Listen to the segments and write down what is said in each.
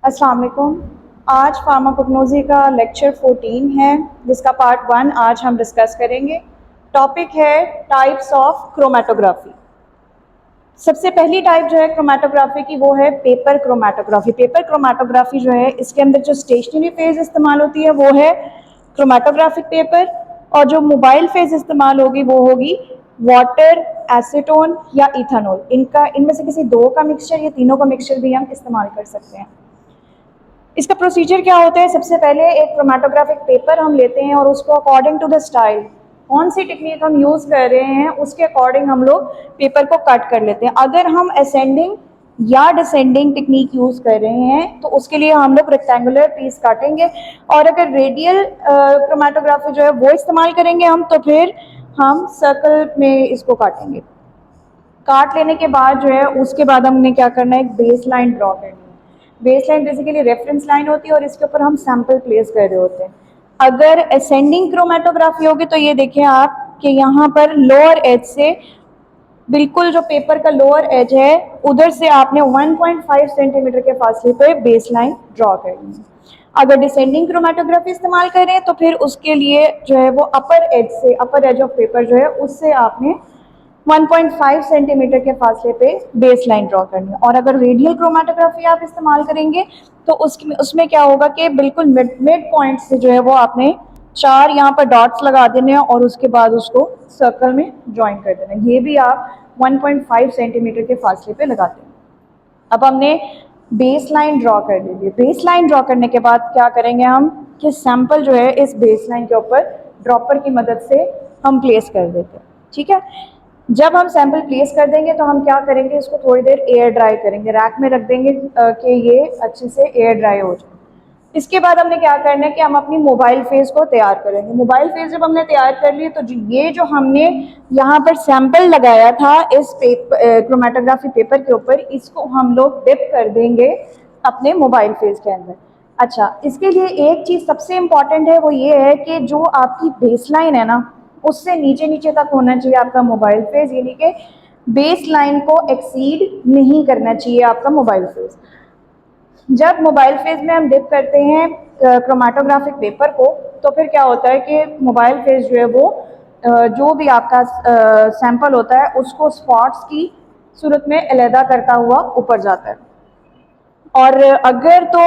अस्सलाम वालेकुम। आज फार्माकोग्नोसी का लेक्चर 14 है, जिसका पार्ट 1 आज हम डिस्कस करेंगे। टॉपिक है टाइप्स ऑफ क्रोमेटोग्राफी। सबसे पहली टाइप जो है क्रोमेटोग्राफी की वो है पेपर क्रोमेटोग्राफी। पेपर क्रोमेटोग्राफी जो है इसके अंदर जो स्टेशनरी फेज इस्तेमाल होती है वो है क्रोमेटोग्राफिक पेपर, और जो मोबाइल फेज इस्तेमाल होगी वो होगी वाटर, एसीटोन या इथानॉल। इनमें से किसी दो का मिक्सचर या तीनों का मिक्सचर भी हम इस्तेमाल कर सकते हैं। इसका प्रोसीजर क्या होता है? सबसे पहले एक क्रोमेटोग्राफिक पेपर हम लेते हैं और उसको अकॉर्डिंग टू द स्टाइल, कौन सी टेक्निक हम यूज़ कर रहे हैं उसके अकॉर्डिंग हम लोग पेपर को कट कर लेते हैं। अगर हम असेंडिंग या डिसेंडिंग टेक्निक यूज़ कर रहे हैं तो उसके लिए हम लोग रेक्टेंगुलर पीस काटेंगे, और अगर रेडियल क्रोमेटोग्राफी जो है वो इस्तेमाल करेंगे हम, तो फिर हम सर्कल में इसको काटेंगे। काट लेने के बाद जो है उसके बाद हमने क्या करना है, एक बेस लाइन ड्रॉ करनी है। Base line basically reference line होती है और इसके ऊपर हम सैंपल प्लेस कर रहे होते हैं। अगर असेंडिंग क्रोमेटोग्राफी होगी तो ये देखिए आप कि यहाँ पर लोअर एज से बिल्कुल जो पेपर का लोअर एज है उधर से आपने 1.5 सेंटीमीटर के फासले पे बेस लाइन ड्रॉ करनी है। अगर डिसेंडिंग क्रोमेटोग्राफी इस्तेमाल करें तो फिर उसके लिए जो है वो अपर एज ऑफ पेपर जो है उससे आपने 1.5 सेंटीमीटर के फासले पे बेस लाइन ड्रॉ करनी है। और अगर रेडियल क्रोमेटोग्राफी आप इस्तेमाल करेंगे तो उसमें क्या होगा कि बिल्कुल मिड पॉइंट से जो है वो आपने 4 यहाँ पर डॉट्स लगा देने हैं और उसके बाद उसको सर्कल में ज्वाइन कर देना है। ये भी आप 1.5 सेंटीमीटर के फासले पे लगाते हैं। अब हमने बेस लाइन ड्रॉ कर ली है। बेस लाइन ड्रॉ करने के बाद क्या करेंगे हम कि सैंपल जो है इस बेस लाइन के ऊपर ड्रॉपर की मदद से हम प्लेस कर देते हैं। ठीक है, जब हम सैंपल प्लेस कर देंगे तो हम क्या करेंगे, इसको थोड़ी देर एयर ड्राई करेंगे, रैक में रख देंगे कि ये अच्छे से एयर ड्राई हो जाए। इसके बाद हमने क्या करना है कि हम अपनी मोबाइल फेज को तैयार करेंगे। मोबाइल फेज जब हमने तैयार कर ली तो ये जो हमने यहाँ पर सैंपल लगाया था इस क्रोमेटोग्राफी पेपर के ऊपर, इसको हम लोग डिप कर देंगे अपने मोबाइल फेज के अंदर। अच्छा, इसके लिए एक चीज़ सबसे इम्पॉर्टेंट है, वो ये है कि जो आपकी बेसलाइन है ना उससे नीचे नीचे तक होना चाहिए आपका मोबाइल फेज, यानी कि बेस लाइन को एक्सीड नहीं करना चाहिए आपका मोबाइल फेज। जब मोबाइल फेज में हम डिप करते हैं क्रोमेटोग्राफिक पेपर को तो फिर क्या होता है कि मोबाइल फेज जो है वो जो भी आपका सैंपल होता है उसको स्पॉट्स की सूरत में अलहदा करता हुआ ऊपर जाता है। और अगर तो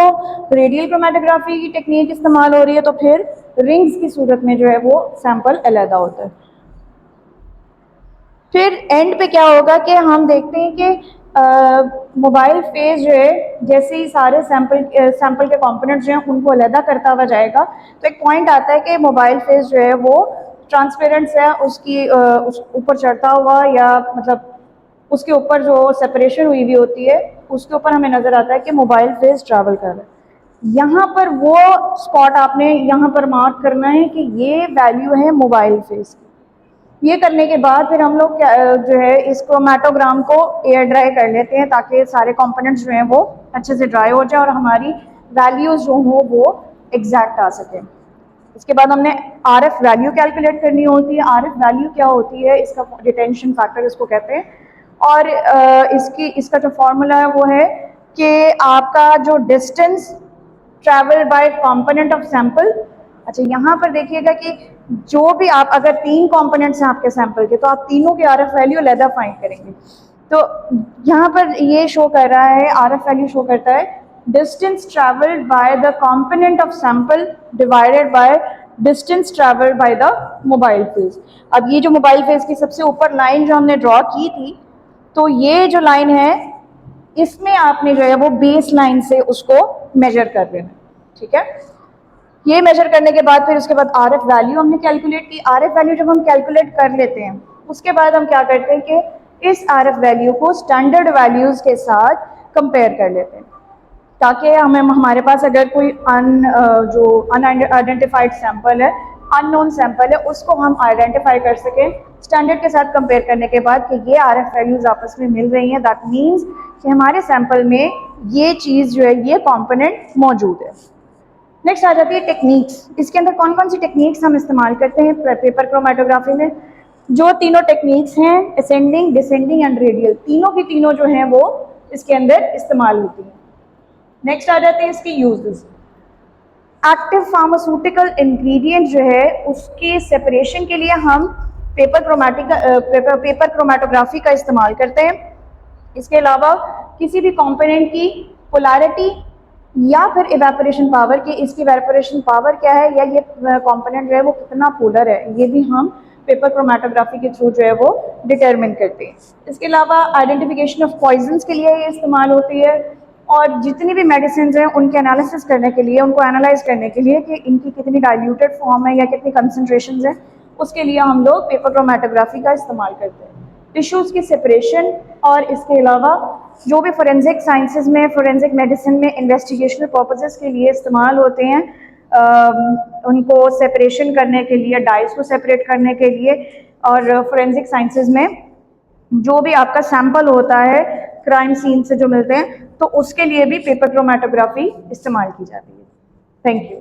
रेडियल क्रोमेटोग्राफी की टेक्निक इस्तेमाल हो रही है तो फिर रिंग्स की सूरत में जो है वो सैंपल अलहदा होता है। फिर एंड पे क्या होगा कि हम देखते हैं कि मोबाइल फेज जो है जैसे ही सारे सैंपल के कंपोनेंट्स जो हैं उनको अलहदा करता हुआ जाएगा तो एक पॉइंट आता है कि मोबाइल फेज जो है वो ट्रांसपेरेंट है, उसकी उस ऊपर चढ़ता हुआ, या मतलब उसके ऊपर जो सेपरेशन हुई हुई होती है उसके ऊपर हमें नजर आता है कि मोबाइल फेज ट्रैवल कर रहा है। यहाँ पर वो स्पॉट आपने यहाँ पर मार्क करना है कि ये वैल्यू है मोबाइल फेज की। ये करने के बाद फिर हम लोग जो है इस क्रोमेटोग्राम को एयर ड्राई कर लेते हैं ताकि सारे कंपोनेंट्स जो हैं वो अच्छे से ड्राई हो जाए और हमारी वैल्यूज जो हो वो एग्जैक्ट आ सके। इसके बाद हमने आरएफ वैल्यू कैलकुलेट करनी होती है। आरएफ वैल्यू क्या होती है, इसका डिटेंशन फैक्टर इसको कहते हैं, और इसका जो फॉर्मूला है वो है कि आपका जो distance travel by component of sample. अच्छा, यहाँ पर देखिएगा कि जो भी आप अगर 3 कंपोनेंट्स हैं आपके सैंपल के तो आप तीनों की आरएफ वैल्यू अलग फाइंड करेंगे। तो यहाँ पर ये शो कर रहा है, आरएफ वैल्यू शो करता है distance travelled by the component of sample divided by distance travelled by the mobile phase. अब ये जो मोबाइल फेज की सबसे ऊपर लाइन जो हमने ड्रॉ की थी, तो ये जो लाइन है इसमें आपने जो है वो बेस लाइन से उसको मेजर कर देना। ठीक है, ये मेजर करने के बाद फिर उसके बाद आरएफ वैल्यू हमने कैलकुलेट की। आरएफ वैल्यू जब हम कैलकुलेट कर लेते हैं उसके बाद हम क्या करते हैं कि इस आरएफ वैल्यू को स्टैंडर्ड वैल्यूज के साथ कंपेयर कर लेते हैं ताकि हमें हमारे पास अगर कोई जो अनआइडेंटिफाइड सैंपल है, अननोन सैंपल है, उसको हम आइडेंटिफाई कर सकें स्टैंडर्ड के साथ कंपेयर करने के बाद कि ये आरएफ वैल्यूज आपस में मिल रही हैं। दैट मीन्स कि हमारे सैंपल में ये चीज़ जो है ये कॉम्पोनेंट मौजूद है। नेक्स्ट आ जाती है टेक्निक्स। इसके अंदर कौन कौन सी टेक्निक्स हम इस्तेमाल करते हैं पेपर क्रोमेटोग्राफी में? जो तीनों टेक्निक्स हैं, असेंडिंग, डिसेंडिंग एंड रेडियल, तीनों की तीनों जो हैं वो इसके अंदर इस्तेमाल होती हैं। नेक्स्ट आ जाते हैं इसके यूजेस। एक्टिव फार्मास्यूटिकल इंग्रेडिएंट जो है उसकी सेपरेशन के लिए हम पेपर क्रोमेटोग्राफी का इस्तेमाल करते हैं। इसके अलावा किसी भी कंपोनेंट की पोलैरिटी या फिर इवेपोरेशन पावर की, इसकी इवेपोरेशन पावर क्या है या ये कंपोनेंट जो है वो कितना पोलर है, ये भी हम पेपर क्रोमेटोग्राफी के थ्रू जो है वो डिटरमिन करते हैं। इसके अलावा आइडेंटिफिकेशन ऑफ पॉइजन्स के लिए ये इस्तेमाल होती है, और जितनी भी मेडिसिन हैं उनके एनालिसिस करने के लिए, उनको एनालाइज करने के लिए कि इनकी कितनी डाइल्यूटेड फॉर्म है या कितनी कंसनट्रेशन है, उसके लिए हम लोग पेपर क्रोमेटोग्राफी का इस्तेमाल करते हैं। टिश्यूज़ की सेपरेशन और इसके अलावा जो भी फोरेंसिक साइंसेज में, फोरेंसिक मेडिसिन में इन्वेस्टिगेशनल पर्पसेस के लिए इस्तेमाल होते हैं, उनको सेपरेशन करने के लिए, डाइस को सेपरेट करने के लिए, और फोरेंसिक साइंसेज में जो भी आपका सैंपल होता है क्राइम सीन से जो मिलते हैं, तो उसके लिए भी पेपर क्रोमेटोग्राफी इस्तेमाल की जाती है। Thank you.